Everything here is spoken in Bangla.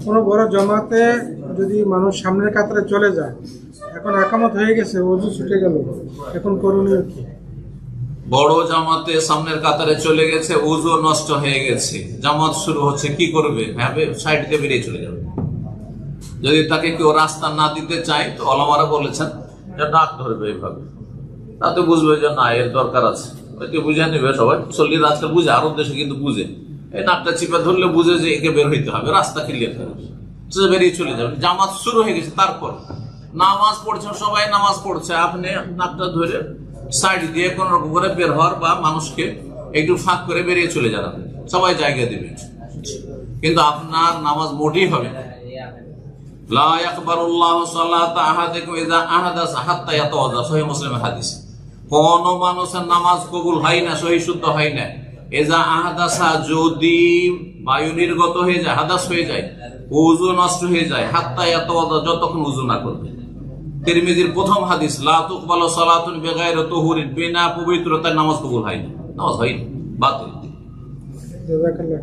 কোনো বড় জমাতে যদি মানুষ সামনের কাতারে চলে যায়, এখন একামত হয়ে গেছে, ওযু ছুটে গেল, এখন করণীয় কি? বড় জামাতে সামনের কাতারে চলে গেছে, ওযু নষ্ট হয়ে গেছে, জামাত শুরু হচ্ছে, কি করবে? ভাবে সাইড দিয়ে বেরিয়ে চলে যাবে। যদি তাকে কেউ রাস্তা না দিতে চায় তো ওলামারা বলেছেন যে ডাক ধরবে এইভাবে, তাতে বুঝবে যে না এর দরকার আছে, বুঝে নেবে সবাই। মুসল্লিরা আজকাল বুঝে, আরব দেশে কিন্তু বুঝে, এই নাকটা চিপে ধরলে বুঝে যে একে বের হইতে হবে, রাস্তা ক্লিয়ার করবে, বেরিয়ে চলে যাবে। জামাত শুরু হয়ে গেছে, তারপর নামাজ পড়ছে, সবাই নামাজ পড়ছে, আপনি নাকটা ধরে সাইড দিয়ে কোন রকম করে বের হওয়ার বা মানুষকে একটু ফাঁক করে বেরিয়ে চলে যান, সবাই জায়গা দিবে, কিন্তু আপনার নামাজ মোটেই হবে না। লা ইয়াকবালুল্লাহু সালাতা আহাদিকুম ইযা আহাদাসা হাত্তা ইয়াতাওয়াজ্জা, সহিহ মুসলিমের হাদিস। কোন মানুষের নামাজ কবুল হয় না, সহি শুদ্ধ হয় না, ইযা আহাদাসা, যদি বায়ু নির্গত হয়ে যায়, হাদাস হয়ে যায়, ওযু নষ্ট হয়ে যায়, হাত্তা ইয়াতাওয়াজ্জা, যতক্ষণ ওযু না করবে। তিরমিজির প্রথম হাদিস, লা তুকবালু সালাতুন বিগাইরি তুহুরিন, বিনা পবিত্রতায় নামাজ কবুল হয় না, নামাজ হয় না, বাতিল। জাযাকাল্লাহ।